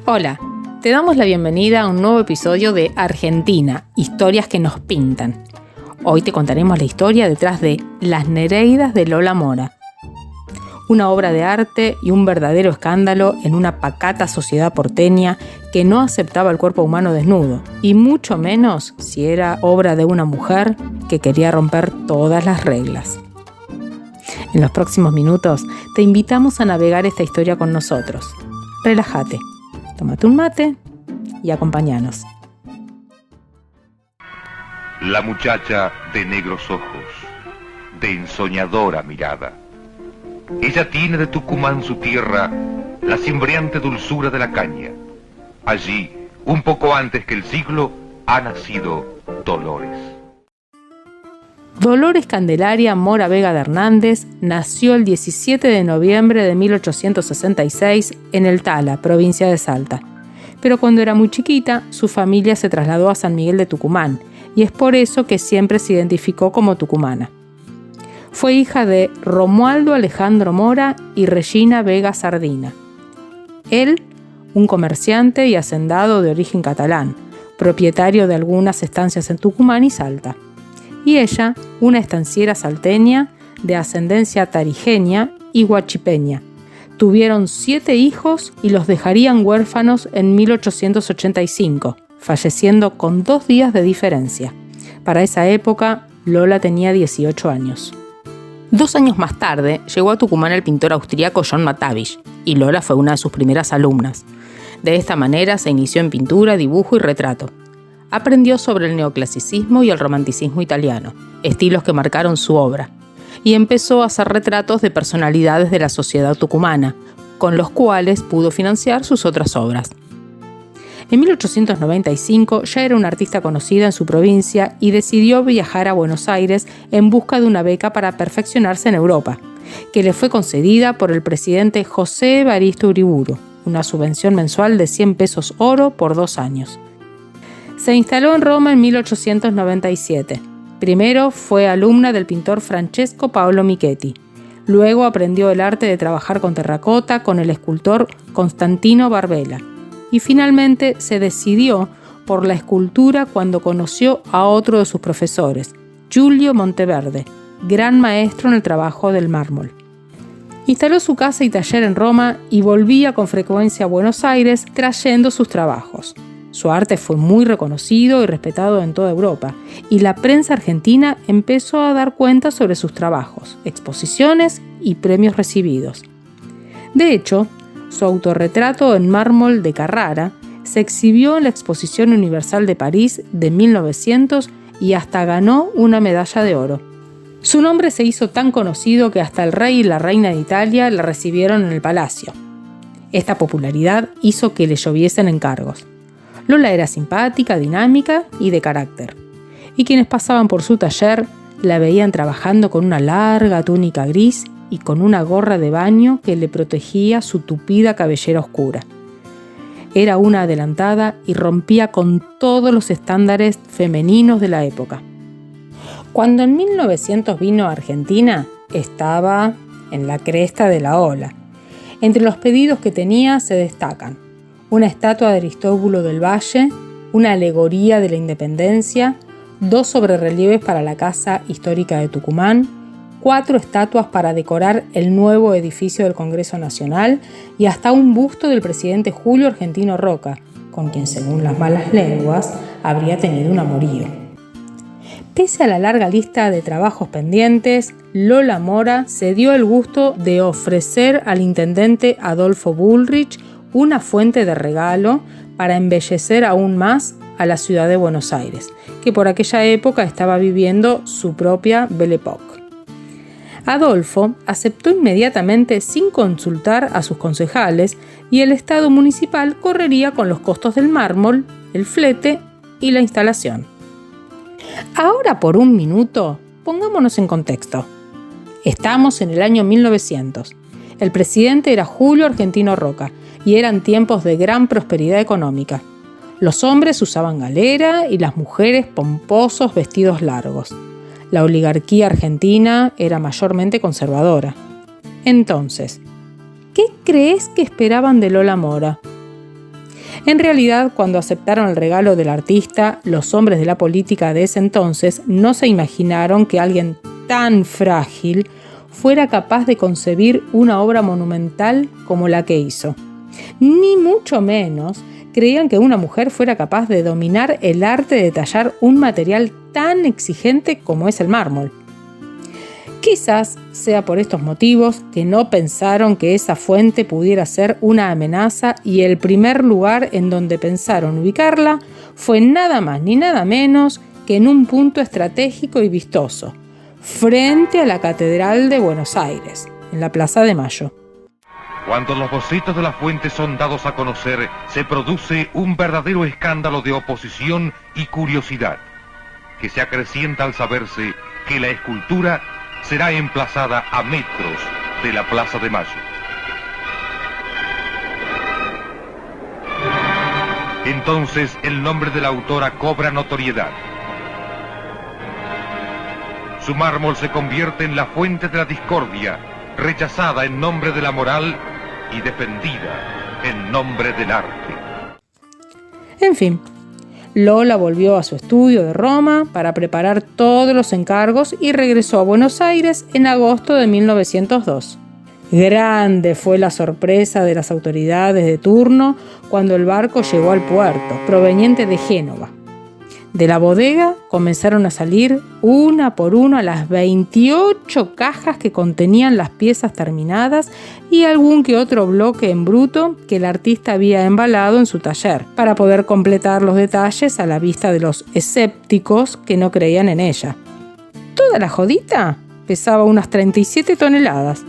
Hola, te damos la bienvenida a un nuevo episodio de Argentina, historias que nos pintan. Hoy te contaremos la historia detrás de Las Nereidas de Lola Mora. Una obra de arte y un verdadero escándalo en una pacata sociedad porteña que no aceptaba el cuerpo humano desnudo, y mucho menos si era obra de una mujer que quería romper todas las reglas. En los próximos minutos te invitamos a navegar esta historia con nosotros. Relájate, tómate un mate y acompáñanos. La muchacha de negros ojos, de ensoñadora mirada. Ella tiene de Tucumán su tierra la cimbreante dulzura de la caña. Allí, un poco antes que el siglo, ha nacido Dolores. Dolores Candelaria Mora Vega de Hernández nació el 17 de noviembre de 1866 en El Tala, provincia de Salta. Pero cuando era muy chiquita, su familia se trasladó a San Miguel de Tucumán, y es por eso que siempre se identificó como tucumana. Fue hija de Romualdo Alejandro Mora y Regina Vega Sardina. Él, un comerciante y hacendado de origen catalán, propietario de algunas estancias en Tucumán y Salta. Y ella, una estanciera salteña de ascendencia tarijeña y huachipeña. Tuvieron 7 hijos y los dejarían huérfanos en 1885, falleciendo con 2 días de diferencia. Para esa época, Lola tenía 18 años. 2 años más tarde, llegó a Tucumán el pintor austríaco John Matavish, y Lola fue una de sus primeras alumnas. De esta manera se inició en pintura, dibujo y retrato. Aprendió sobre el neoclasicismo y el romanticismo italiano, estilos que marcaron su obra, y empezó a hacer retratos de personalidades de la sociedad tucumana, con los cuales pudo financiar sus otras obras. En 1895 ya era una artista conocida en su provincia y decidió viajar a Buenos Aires en busca de una beca para perfeccionarse en Europa, que le fue concedida por el presidente José Evaristo Uriburu, una subvención mensual de 100 pesos oro por 2 años. Se instaló en Roma en 1897. Primero fue alumna del pintor Francesco Paolo Michetti. Luego aprendió el arte de trabajar con terracota con el escultor Constantino Barbela. Y finalmente se decidió por la escultura cuando conoció a otro de sus profesores, Giulio Monteverde, gran maestro en el trabajo del mármol. Instaló su casa y taller en Roma y volvía con frecuencia a Buenos Aires trayendo sus trabajos. Su arte fue muy reconocido y respetado en toda Europa, y la prensa argentina empezó a dar cuenta sobre sus trabajos, exposiciones y premios recibidos. De hecho, su autorretrato en mármol de Carrara se exhibió en la Exposición Universal de París de 1900 y hasta ganó una medalla de oro. Su nombre se hizo tan conocido que hasta el rey y la reina de Italia la recibieron en el palacio. Esta popularidad hizo que le lloviesen encargos. Lola era simpática, dinámica y de carácter, y quienes pasaban por su taller la veían trabajando con una larga túnica gris y con una gorra de baño que le protegía su tupida cabellera oscura. Era una adelantada y rompía con todos los estándares femeninos de la época. Cuando en 1900 vino a Argentina, estaba en la cresta de la ola. Entre los pedidos que tenía se destacan una estatua de Aristóbulo del Valle, una alegoría de la independencia, 2 sobrerelieves para la Casa Histórica de Tucumán, 4 estatuas para decorar el nuevo edificio del Congreso Nacional y hasta un busto del presidente Julio Argentino Roca, con quien, según las malas lenguas, habría tenido un amorío. Pese a la larga lista de trabajos pendientes, Lola Mora se dio el gusto de ofrecer al intendente Adolfo Bullrich una fuente de regalo para embellecer aún más a la ciudad de Buenos Aires, que por aquella época estaba viviendo su propia Belle Époque. Adolfo aceptó inmediatamente sin consultar a sus concejales y el Estado municipal correría con los costos del mármol, el flete y la instalación. Ahora por un minuto, pongámonos en contexto. Estamos en el año 1900. El presidente era Julio Argentino Roca y eran tiempos de gran prosperidad económica. Los hombres usaban galera y las mujeres pomposos vestidos largos. La oligarquía argentina era mayormente conservadora. Entonces, ¿qué crees que esperaban de Lola Mora? En realidad, cuando aceptaron el regalo del artista, los hombres de la política de ese entonces no se imaginaron que alguien tan frágil fuera capaz de concebir una obra monumental como la que hizo. Ni mucho menos creían que una mujer fuera capaz de dominar el arte de tallar un material tan exigente como es el mármol. Quizás sea por estos motivos que no pensaron que esa fuente pudiera ser una amenaza, y el primer lugar en donde pensaron ubicarla fue nada más ni nada menos que en un punto estratégico y vistoso, frente a la Catedral de Buenos Aires, en la Plaza de Mayo. Cuando los bocetos de la fuente son dados a conocer, se produce un verdadero escándalo de oposición y curiosidad, que se acrecienta al saberse que la escultura será emplazada a metros de la Plaza de Mayo. Entonces el nombre de la autora cobra notoriedad. Su mármol se convierte en la fuente de la discordia, rechazada en nombre de la moral y defendida en nombre del arte. En fin, Lola volvió a su estudio de Roma para preparar todos los encargos y regresó a Buenos Aires en agosto de 1902. Grande fue la sorpresa de las autoridades de turno cuando el barco llegó al puerto, proveniente de Génova. De la bodega comenzaron a salir una por una las 28 cajas que contenían las piezas terminadas y algún que otro bloque en bruto que el artista había embalado en su taller, para poder completar los detalles a la vista de los escépticos que no creían en ella. Toda la jodita pesaba unas 37 toneladas.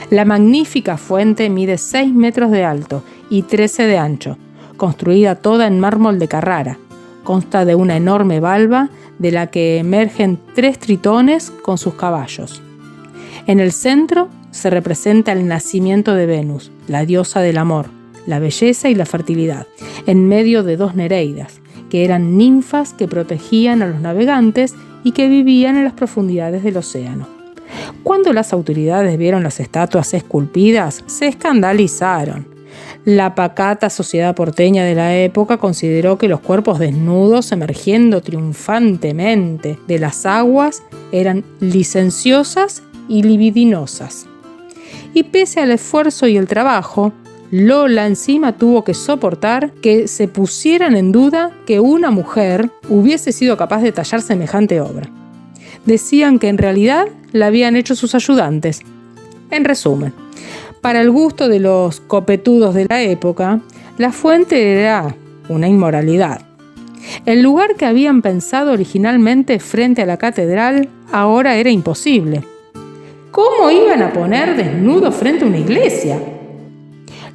La magnífica fuente mide 6 metros de alto y 13 de ancho, construida toda en mármol de Carrara. Consta de una enorme valva de la que emergen 3 tritones con sus caballos. En el centro se representa el nacimiento de Venus, la diosa del amor, la belleza y la fertilidad, en medio de 2 nereidas, que eran ninfas que protegían a los navegantes y que vivían en las profundidades del océano. Cuando las autoridades vieron las estatuas esculpidas, se escandalizaron. La pacata sociedad porteña de la época consideró que los cuerpos desnudos emergiendo triunfantemente de las aguas eran licenciosas y libidinosas. Y pese al esfuerzo y el trabajo, Lola encima tuvo que soportar que se pusieran en duda que una mujer hubiese sido capaz de tallar semejante obra. Decían que en realidad la habían hecho sus ayudantes. En resumen, para el gusto de los copetudos de la época, la fuente era una inmoralidad. El lugar que habían pensado originalmente frente a la catedral ahora era imposible. ¿Cómo iban a poner desnudo frente a una iglesia?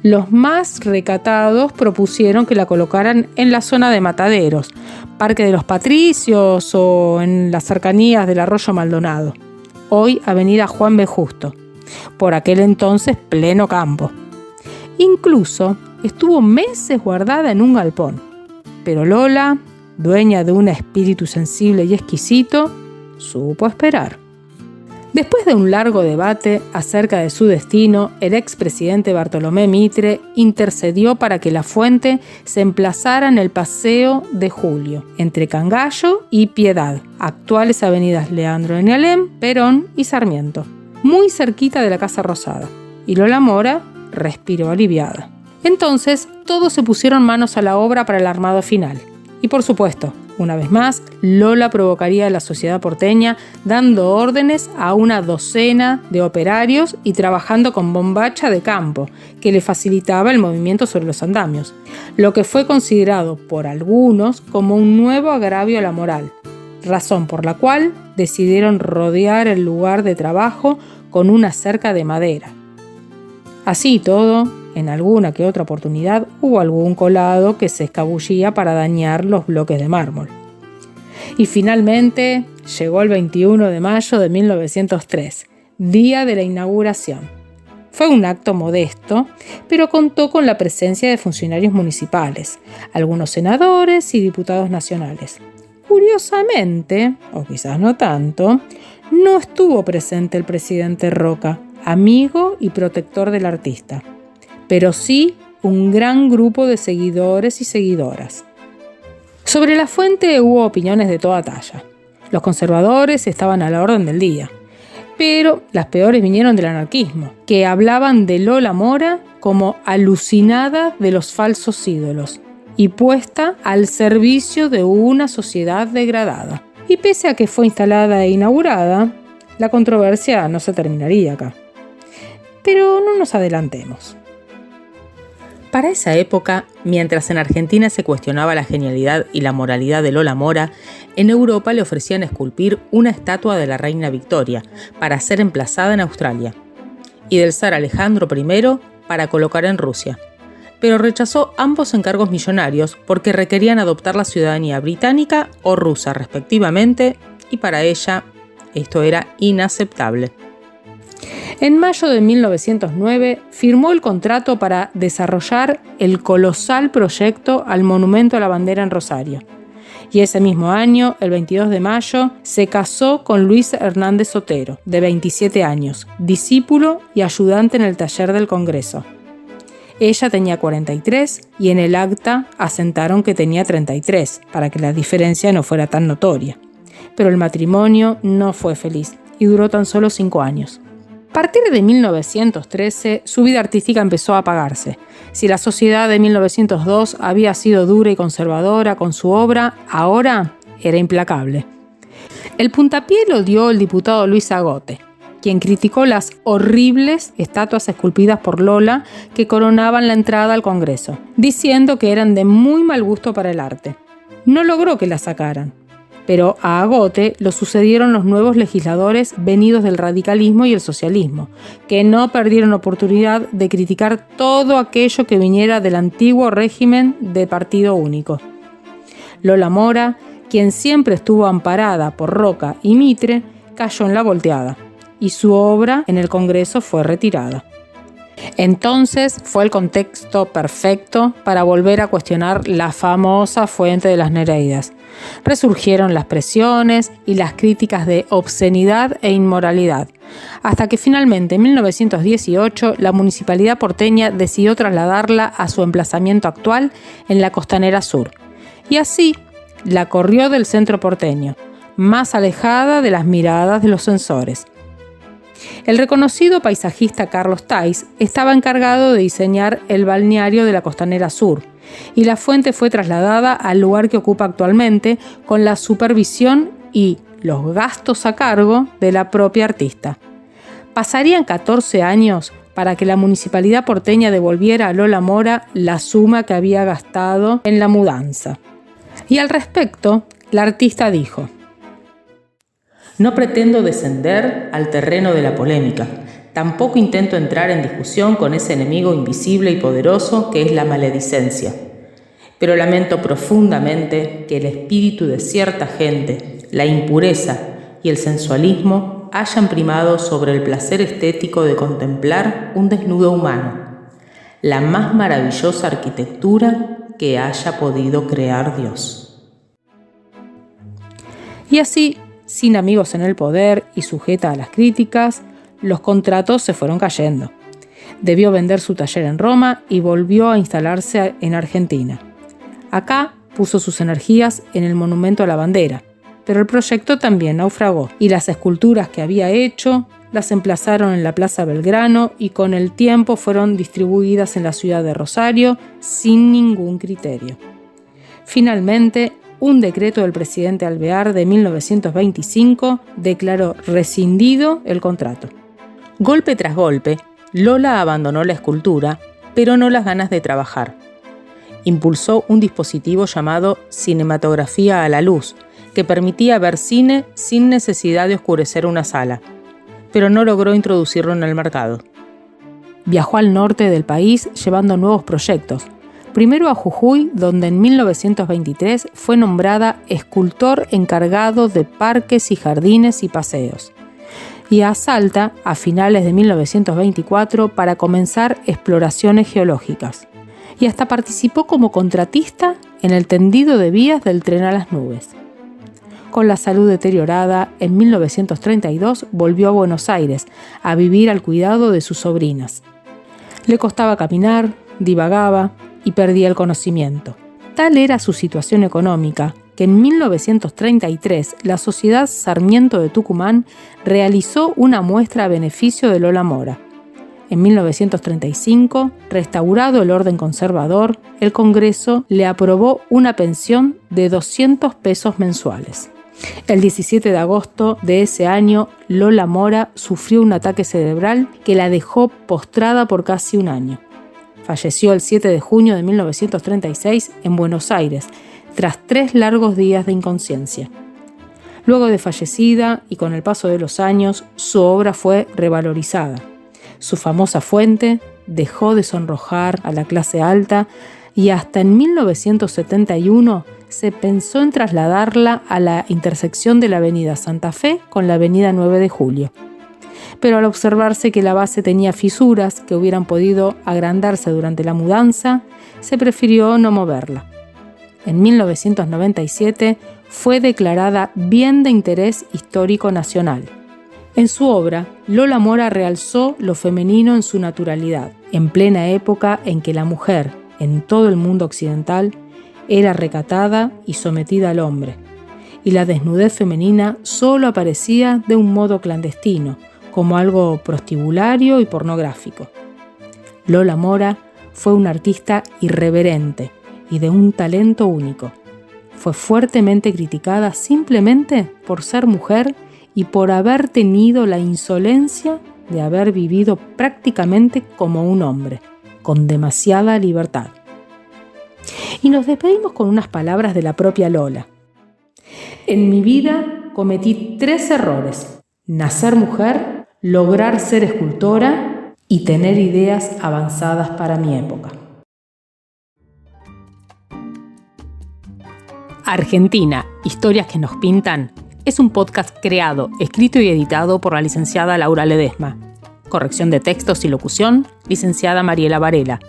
Los más recatados propusieron que la colocaran en la zona de Mataderos, Parque de los Patricios o en las cercanías del Arroyo Maldonado, hoy Avenida Juan B. Justo, por aquel entonces pleno campo. Incluso estuvo meses guardada en un galpón, pero Lola, dueña de un espíritu sensible y exquisito, supo esperar. Después de un largo debate acerca de su destino, el expresidente Bartolomé Mitre intercedió para que la fuente se emplazara en el Paseo de Julio, entre Cangallo y Piedad, actuales avenidas Leandro de Alem, Perón y Sarmiento, muy cerquita de la Casa Rosada, y Lola Mora respiró aliviada. Entonces, todos se pusieron manos a la obra para el armado final. Y por supuesto, una vez más, Lola provocaría a la sociedad porteña dando órdenes a una docena de operarios y trabajando con bombacha de campo, que le facilitaba el movimiento sobre los andamios, lo que fue considerado por algunos como un nuevo agravio a la moral, razón por la cual decidieron rodear el lugar de trabajo con una cerca de madera. Así y todo, en alguna que otra oportunidad hubo algún colado que se escabullía para dañar los bloques de mármol. Y finalmente llegó el 21 de mayo de 1903, día de la inauguración. Fue un acto modesto, pero contó con la presencia de funcionarios municipales, algunos senadores y diputados nacionales. Curiosamente, o quizás no tanto, no estuvo presente el presidente Roca, amigo y protector del artista, pero sí un gran grupo de seguidores y seguidoras. Sobre la fuente hubo opiniones de toda talla. Los conservadores estaban a la orden del día, pero las peores vinieron del anarquismo, que hablaban de Lola Mora como alucinada de los falsos ídolos y puesta al servicio de una sociedad degradada. Y pese a que fue instalada e inaugurada, la controversia no se terminaría acá. Pero no nos adelantemos. Para esa época, mientras en Argentina se cuestionaba la genialidad y la moralidad de Lola Mora, en Europa le ofrecían esculpir una estatua de la reina Victoria para ser emplazada en Australia y del zar Alejandro I para colocar en Rusia. Pero rechazó ambos encargos millonarios porque requerían adoptar la ciudadanía británica o rusa respectivamente, y para ella esto era inaceptable. En mayo de 1909 firmó el contrato para desarrollar el colosal proyecto al Monumento a la Bandera en Rosario. Y ese mismo año, el 22 de mayo, se casó con Luisa Hernández Otero, de 27 años, discípulo y ayudante en el taller del Congreso. Ella tenía 43 y en el acta asentaron que tenía 33, para que la diferencia no fuera tan notoria. Pero el matrimonio no fue feliz y duró tan solo 5 años. A partir de 1913, su vida artística empezó a apagarse. Si la sociedad de 1902 había sido dura y conservadora con su obra, ahora era implacable. El puntapié lo dio el diputado Luis Agote, quien criticó las horribles estatuas esculpidas por Lola que coronaban la entrada al Congreso, diciendo que eran de muy mal gusto para el arte. No logró que las sacaran, pero a Agote lo sucedieron los nuevos legisladores venidos del radicalismo y el socialismo, que no perdieron oportunidad de criticar todo aquello que viniera del antiguo régimen de partido único. Lola Mora, quien siempre estuvo amparada por Roca y Mitre, cayó en la volteada, y su obra en el Congreso fue retirada. Entonces fue el contexto perfecto para volver a cuestionar la famosa fuente de las Nereidas. Resurgieron las presiones y las críticas de obscenidad e inmoralidad, hasta que finalmente en 1918 la municipalidad porteña decidió trasladarla a su emplazamiento actual en la Costanera Sur, y así la corrió del centro porteño, más alejada de las miradas de los censores. El reconocido paisajista Carlos Tais estaba encargado de diseñar el balneario de la Costanera Sur, y la fuente fue trasladada al lugar que ocupa actualmente con la supervisión y los gastos a cargo de la propia artista. Pasarían 14 años para que la municipalidad porteña devolviera a Lola Mora la suma que había gastado en la mudanza. Y al respecto, la artista dijo: "No pretendo descender al terreno de la polémica, tampoco intento entrar en discusión con ese enemigo invisible y poderoso que es la maledicencia. Pero lamento profundamente que el espíritu de cierta gente, la impureza y el sensualismo hayan primado sobre el placer estético de contemplar un desnudo humano, la más maravillosa arquitectura que haya podido crear Dios". Y así, sin amigos en el poder y sujeta a las críticas, los contratos se fueron cayendo. Debió vender su taller en Roma y volvió a instalarse en Argentina. Acá puso sus energías en el Monumento a la Bandera, pero el proyecto también naufragó y las esculturas que había hecho las emplazaron en la Plaza Belgrano y con el tiempo fueron distribuidas en la ciudad de Rosario sin ningún criterio. Finalmente, un decreto del presidente Alvear de 1925 declaró rescindido el contrato. Golpe tras golpe, Lola abandonó la escultura, pero no las ganas de trabajar. Impulsó un dispositivo llamado cinematografía a la luz, que permitía ver cine sin necesidad de oscurecer una sala, pero no logró introducirlo en el mercado. Viajó al norte del país llevando nuevos proyectos. Primero a Jujuy, donde en 1923 fue nombrada escultor encargado de parques y jardines y paseos. Y a Salta, a finales de 1924, para comenzar exploraciones geológicas. Y hasta participó como contratista en el tendido de vías del tren a las nubes. Con la salud deteriorada, en 1932 volvió a Buenos Aires a vivir al cuidado de sus sobrinas. Le costaba caminar, divagaba y perdía el conocimiento. Tal era su situación económica que en 1933 la Sociedad Sarmiento de Tucumán realizó una muestra a beneficio de Lola Mora. En 1935, restaurado el orden conservador, el Congreso le aprobó una pensión de 200 pesos mensuales. El 17 de agosto de ese año, Lola Mora sufrió un ataque cerebral que la dejó postrada por casi un año. Falleció el 7 de junio de 1936 en Buenos Aires, tras 3 largos días de inconsciencia. Luego de fallecida y con el paso de los años, su obra fue revalorizada. Su famosa fuente dejó de sonrojar a la clase alta y hasta en 1971 se pensó en trasladarla a la intersección de la avenida Santa Fe con la avenida 9 de Julio. Pero al observarse que la base tenía fisuras que hubieran podido agrandarse durante la mudanza, se prefirió no moverla. En 1997 fue declarada Bien de Interés Histórico Nacional. En su obra, Lola Mora realzó lo femenino en su naturalidad, en plena época en que la mujer, en todo el mundo occidental, era recatada y sometida al hombre, y la desnudez femenina solo aparecía de un modo clandestino, como algo prostibulario y pornográfico. Lola Mora fue una artista irreverente y de un talento único. Fue fuertemente criticada simplemente por ser mujer y por haber tenido la insolencia de haber vivido prácticamente como un hombre, con demasiada libertad. Y nos despedimos con unas palabras de la propia Lola. En mi vida cometí 3 errores: nacer mujer, lograr ser escultora y tener ideas avanzadas para mi época. Argentina, historias que nos pintan, es un podcast creado, escrito y editado por la licenciada Laura Ledesma. Corrección de textos y locución, licenciada Mariela Varela.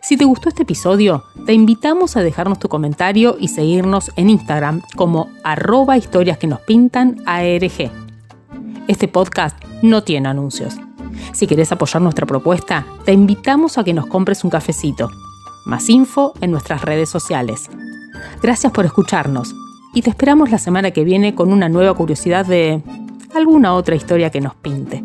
Si te gustó este episodio, te invitamos a dejarnos tu comentario y seguirnos en Instagram como @historiasquenospintanarg. Este podcast no tiene anuncios. Si querés apoyar nuestra propuesta, te invitamos a que nos compres un cafecito. Más info en nuestras redes sociales. Gracias por escucharnos y te esperamos la semana que viene con una nueva curiosidad de alguna otra historia que nos pinte.